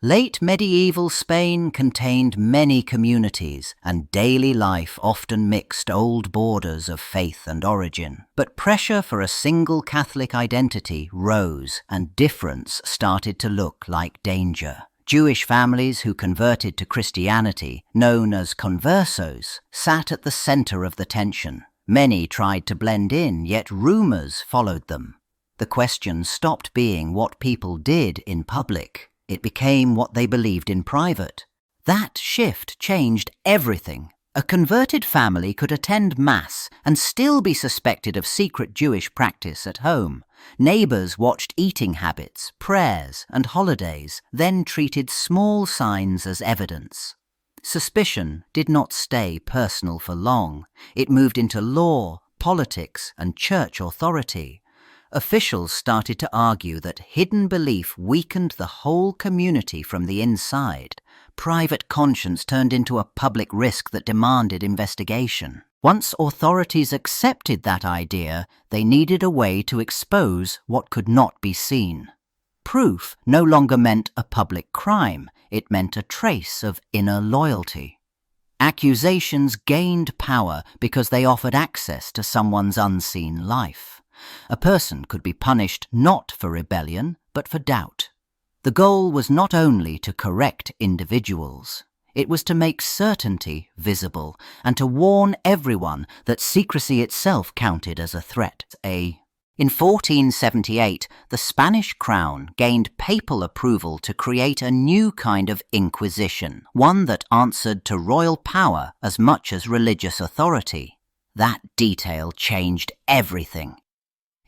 Late medieval Spain contained many communities, and daily life often mixed old borders of faith and origin. But pressure for a single Catholic identity rose, and difference started to look like danger. Jewish families who converted to Christianity, known as conversos, sat at the center of the tension. Many tried to blend in, yet rumors followed them. The question stopped being what people did in public. It became what they believed in private. That shift changed everything. A converted family could attend Mass and still be suspected of secret Jewish practice at home. Neighbors watched eating habits, prayers, and holidays, then treated small signs as evidence. Suspicion did not stay personal for long. It moved into law, politics, and church authority. Officials started to argue that hidden belief weakened the whole community from the inside. Private conscience turned into a public risk that demanded investigation. Once authorities accepted that idea, they needed a way to expose what could not be seen. Proof no longer meant a public crime, it meant a trace of inner loyalty. Accusations gained power because they offered access to someone's unseen life. A person could be punished not for rebellion, but for doubt. The goal was not only to correct individuals. It was to make certainty visible and to warn everyone that secrecy itself counted as a threat. In 1478, the Spanish crown gained papal approval to create a new kind of inquisition, one that answered to royal power as much as religious authority. That detail changed everything.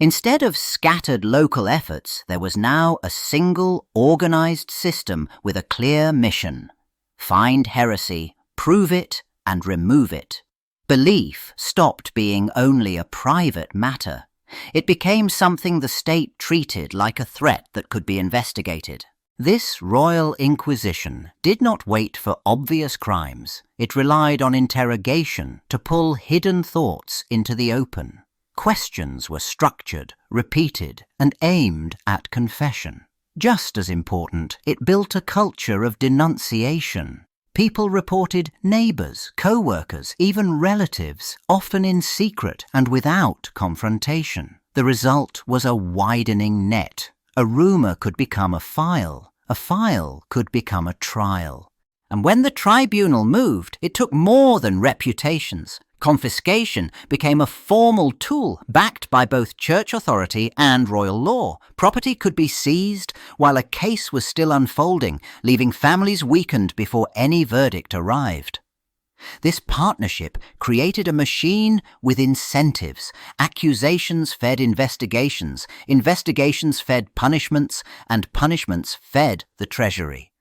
Instead of scattered local efforts, there was now a single, organized system with a clear mission. Find heresy, prove it, and remove it. Belief stopped being only a private matter. It became something the state treated like a threat that could be investigated. This royal inquisition did not wait for obvious crimes. It relied on interrogation to pull hidden thoughts into the open. Questions were structured, repeated, and aimed at confession. Just as important, it built a culture of denunciation. People reported neighbors, co-workers, even relatives, often in secret and without confrontation. The result was a widening net. A rumor could become a file could become a trial. And when the tribunal moved, it took more than reputations. Confiscation became a formal tool backed by both church authority and royal law. Property could be seized while a case was still unfolding, leaving families weakened before any verdict arrived. This partnership created a machine with incentives. Accusations fed investigations, investigations fed punishments, and punishments fed the treasury.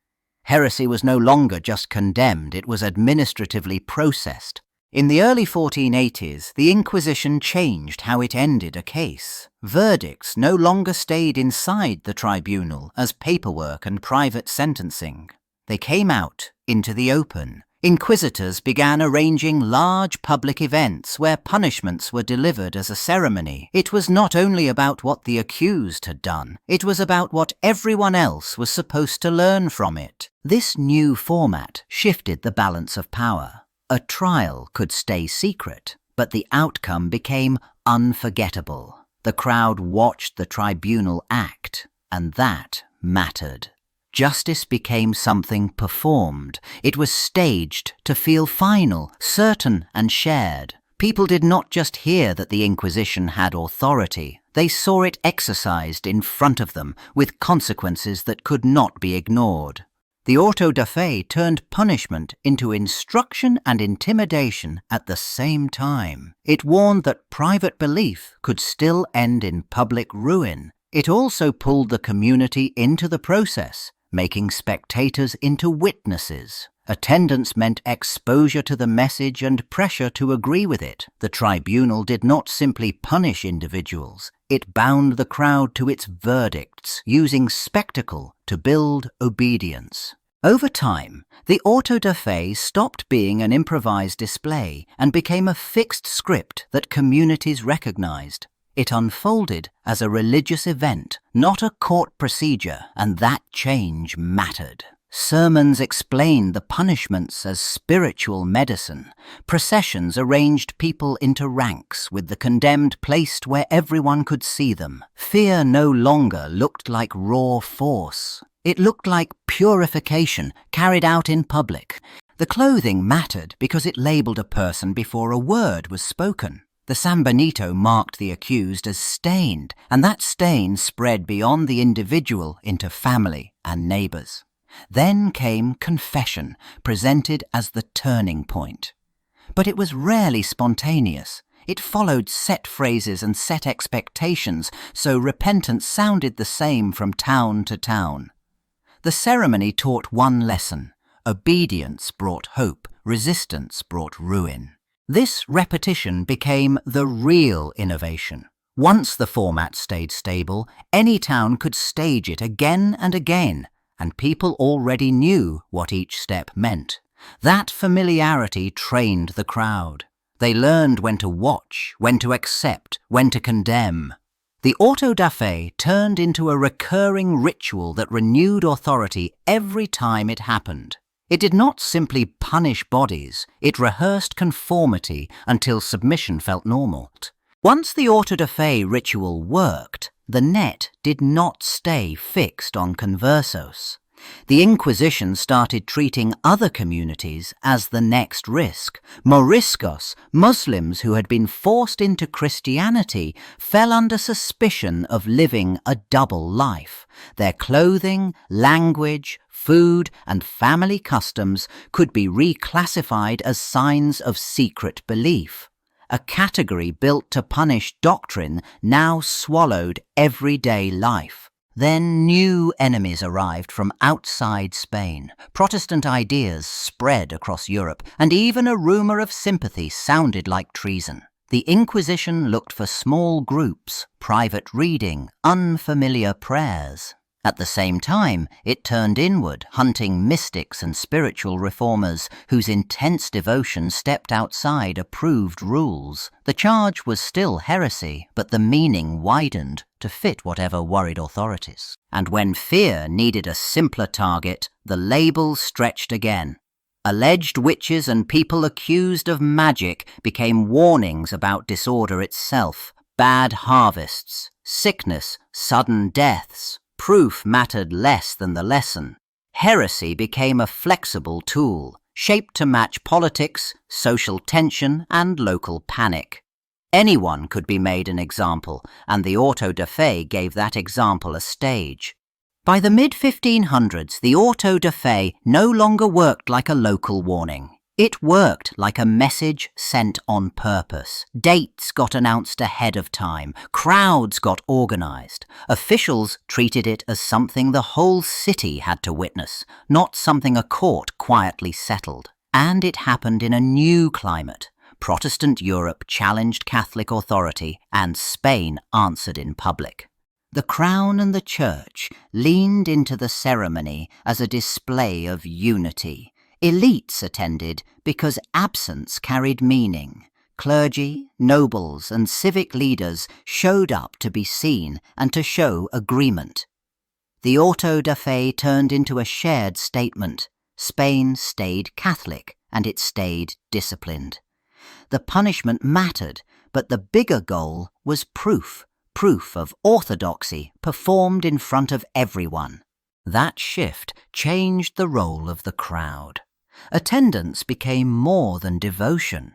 Heresy was no longer just condemned, it was administratively processed. In the early 1480s, the Inquisition changed how it ended a case. Verdicts no longer stayed inside the tribunal as paperwork and private sentencing. They came out into the open. Inquisitors began arranging large public events where punishments were delivered as a ceremony. It was not only about what the accused had done, it was about what everyone else was supposed to learn from it. This new format shifted the balance of power. A trial could stay secret, but the outcome became unforgettable. The crowd watched the tribunal act, and that mattered. Justice became something performed. It was staged to feel final, certain, and shared. People did not just hear that the Inquisition had authority. They saw it exercised in front of them, with consequences that could not be ignored. The auto da fe turned punishment into instruction and intimidation at the same time. It warned that private belief could still end in public ruin. It also pulled the community into the process, making spectators into witnesses. Attendance meant exposure to the message and pressure to agree with it. The tribunal did not simply punish individuals. It bound the crowd to its verdicts, using spectacle to build obedience. Over time, the auto da fe stopped being an improvised display and became a fixed script that communities recognized. It unfolded as a religious event, not a court procedure, and that change mattered. Sermons explained the punishments as spiritual medicine. Processions arranged people into ranks, with the condemned placed where everyone could see them. Fear no longer looked like raw force. It looked like purification carried out in public. The clothing mattered because it labelled a person before a word was spoken. The sanbenito marked the accused as stained, and that stain spread beyond the individual into family and neighbours. Then came confession, presented as the turning point. But it was rarely spontaneous. It followed set phrases and set expectations, so repentance sounded the same from town to town. The ceremony taught one lesson: obedience brought hope, resistance brought ruin. This repetition became the real innovation. Once the format stayed stable, any town could stage it again and again, and people already knew what each step meant. That familiarity trained the crowd. They learned when to watch, when to accept, when to condemn. The auto da fe turned into a recurring ritual that renewed authority every time it happened. It did not simply punish bodies, it rehearsed conformity until submission felt normal. Once the auto da fe ritual worked, the net did not stay fixed on conversos. The Inquisition started treating other communities as the next risk. Moriscos, Muslims who had been forced into Christianity, fell under suspicion of living a double life. Their clothing, language, food, and family customs could be reclassified as signs of secret belief. A category built to punish doctrine now swallowed everyday life. Then new enemies arrived from outside Spain. Protestant ideas spread across Europe, and even a rumour of sympathy sounded like treason. The Inquisition looked for small groups, private reading, unfamiliar prayers. At the same time, it turned inward, hunting mystics and spiritual reformers whose intense devotion stepped outside approved rules. The charge was still heresy, but the meaning widened to fit whatever worried authorities. And when fear needed a simpler target, the label stretched again. Alleged witches and people accused of magic became warnings about disorder itself, bad harvests, sickness, sudden deaths. Proof mattered less than the lesson. Heresy became a flexible tool, shaped to match politics, social tension, and local panic. Anyone could be made an example, and the auto da fe gave that example a stage. By the mid-1500s, the auto da fe no longer worked like a local warning. It worked like a message sent on purpose. Dates got announced ahead of time. Crowds got organised. Officials treated it as something the whole city had to witness, not something a court quietly settled. And it happened in a new climate. Protestant Europe challenged Catholic authority, and Spain answered in public. The Crown and the Church leaned into the ceremony as a display of unity. Elites attended because absence carried meaning. Clergy, nobles, and civic leaders showed up to be seen and to show agreement. The auto da fe turned into a shared statement. Spain stayed Catholic, and it stayed disciplined. The punishment mattered, but the bigger goal was proof of orthodoxy performed in front of everyone. That shift changed the role of the crowd. Attendance became more than devotion.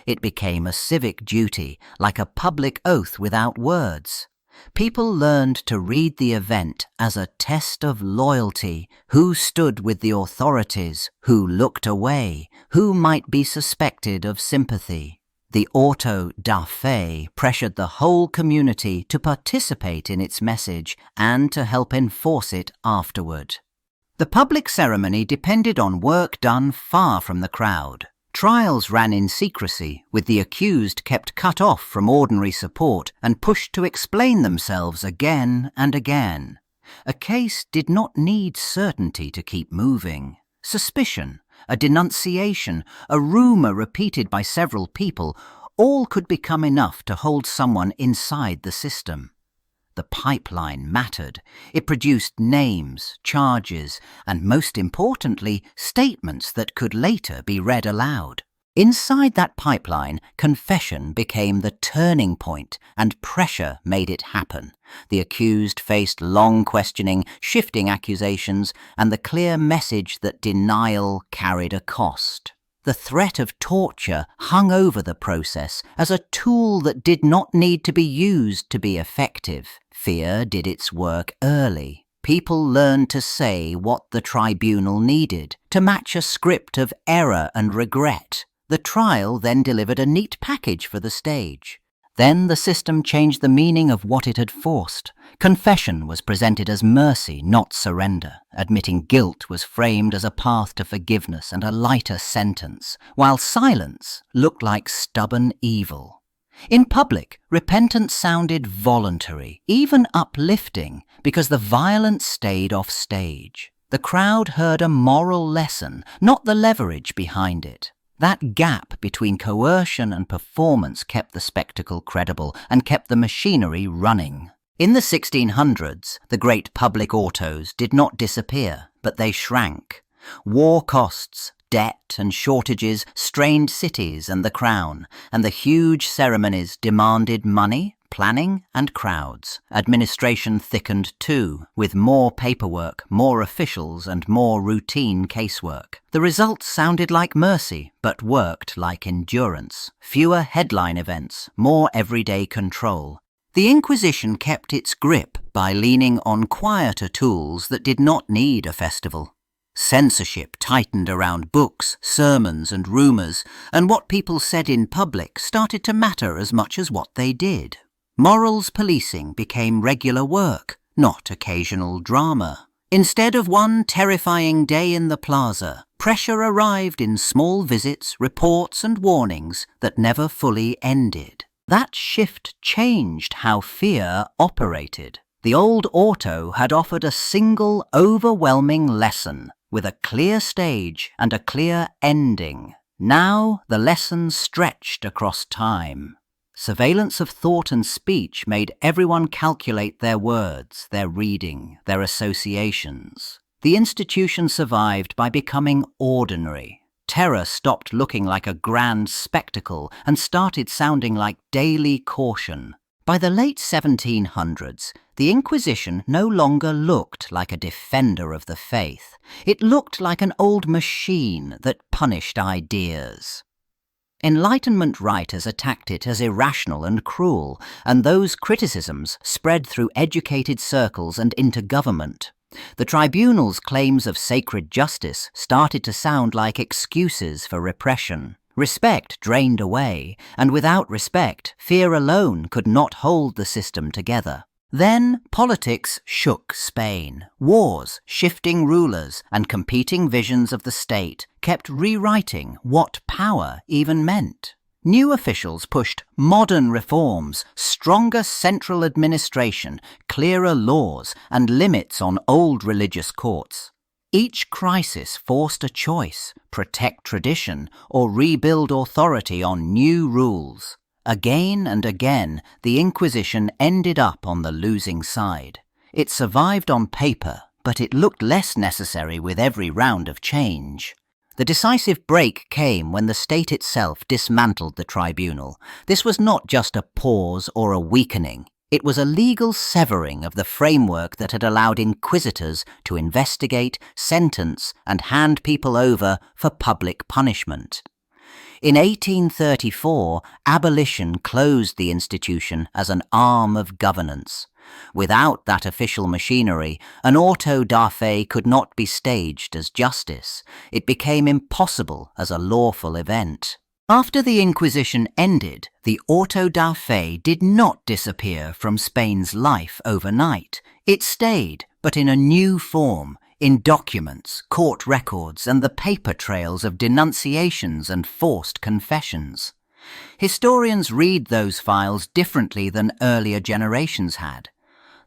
It became a civic duty, like a public oath without words. People learned to read the event as a test of loyalty: who stood with the authorities, who looked away, who might be suspected of sympathy. The auto da fe pressured the whole community to participate in its message and to help enforce it afterward. The public ceremony depended on work done far from the crowd. Trials ran in secrecy, with the accused kept cut off from ordinary support and pushed to explain themselves again and again. A case did not need certainty to keep moving. Suspicion, a denunciation, a rumour repeated by several people, all could become enough to hold someone inside the system. The pipeline mattered. It produced names, charges, and most importantly, statements that could later be read aloud. Inside that pipeline, confession became the turning point, and pressure made it happen. The accused faced long questioning, shifting accusations, and the clear message that denial carried a cost. The threat of torture hung over the process as a tool that did not need to be used to be effective. Fear did its work early. People learned to say what the tribunal needed, to match a script of error and regret. The trial then delivered a neat package for the stage. Then the system changed the meaning of what it had forced. Confession was presented as mercy, not surrender. Admitting guilt was framed as a path to forgiveness and a lighter sentence, while silence looked like stubborn evil. In public, repentance sounded voluntary, even uplifting, because the violence stayed off stage. The crowd heard a moral lesson, not the leverage behind it. That gap between coercion and performance kept the spectacle credible and kept the machinery running. In the 1600s, the great public autos did not disappear, but they shrank. War costs, debt and shortages strained cities and the crown, and the huge ceremonies demanded money, planning and crowds. Administration thickened too, with more paperwork, more officials and more routine casework. The results sounded like mercy, but worked like endurance. Fewer headline events, more everyday control. The Inquisition kept its grip by leaning on quieter tools that did not need a festival. Censorship tightened around books, sermons and rumours, and what people said in public started to matter as much as what they did. Morals policing became regular work, not occasional drama. Instead of one terrifying day in the plaza, pressure arrived in small visits, reports and warnings that never fully ended. That shift changed how fear operated. The old auto had offered a single, overwhelming lesson, with a clear stage and a clear ending. Now the lesson stretched across time. Surveillance of thought and speech made everyone calculate their words, their reading, their associations. The institution survived by becoming ordinary. Terror stopped looking like a grand spectacle and started sounding like daily caution. By the late 1700s, the Inquisition no longer looked like a defender of the faith. It looked like an old machine that punished ideas. Enlightenment writers attacked it as irrational and cruel, and those criticisms spread through educated circles and into government. The tribunal's claims of sacred justice started to sound like excuses for repression. Respect drained away, and without respect, fear alone could not hold the system together. Then politics shook Spain. Wars, shifting rulers, and competing visions of the state kept rewriting what power even meant. New officials pushed modern reforms, stronger central administration, clearer laws, and limits on old religious courts. Each crisis forced a choice: protect tradition or rebuild authority on new rules. Again and again, the Inquisition ended up on the losing side. It survived on paper, but it looked less necessary with every round of change. The decisive break came when the state itself dismantled the tribunal. This was not just a pause or a weakening. It was a legal severing of the framework that had allowed inquisitors to investigate, sentence, and hand people over for public punishment. In 1834, abolition closed the institution as an arm of governance. Without that official machinery, an auto da fe could not be staged as justice. It became impossible as a lawful event. After the Inquisition ended, the auto da fe did not disappear from Spain's life overnight. It stayed, but in a new form, in documents, court records, and the paper trails of denunciations and forced confessions. Historians read those files differently than earlier generations had.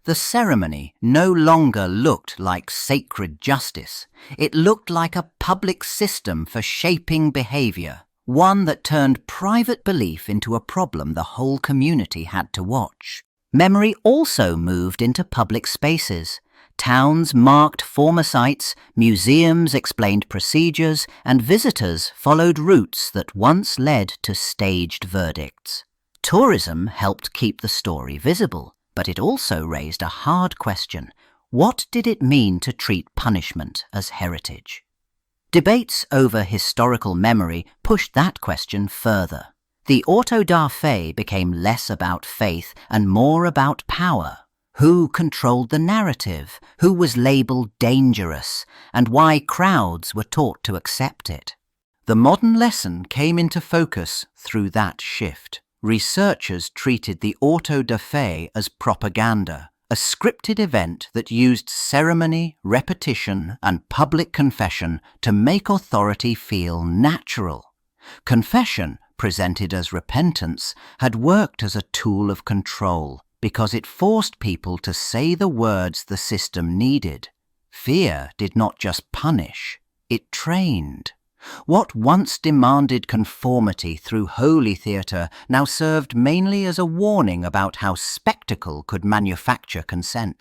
The ceremony no longer looked like sacred justice. It looked like a public system for shaping behavior. one that turned private belief into a problem the whole community had to watch. Memory also moved into public spaces. Towns marked former sites, museums explained procedures, and visitors followed routes that once led to staged verdicts. Tourism helped keep the story visible, but it also raised a hard question. What did it mean to treat punishment as heritage? Debates over historical memory pushed that question further. The auto da fe became less about faith and more about power. Who controlled the narrative, who was labelled dangerous, and why crowds were taught to accept it. The modern lesson came into focus through that shift. Researchers treated the auto da fe as propaganda, a scripted event that used ceremony, repetition, and public confession to make authority feel natural. Confession, presented as repentance, had worked as a tool of control because it forced people to say the words the system needed. Fear did not just punish, it trained. What once demanded conformity through holy theatre now served mainly as a warning about how spectacle could manufacture consent.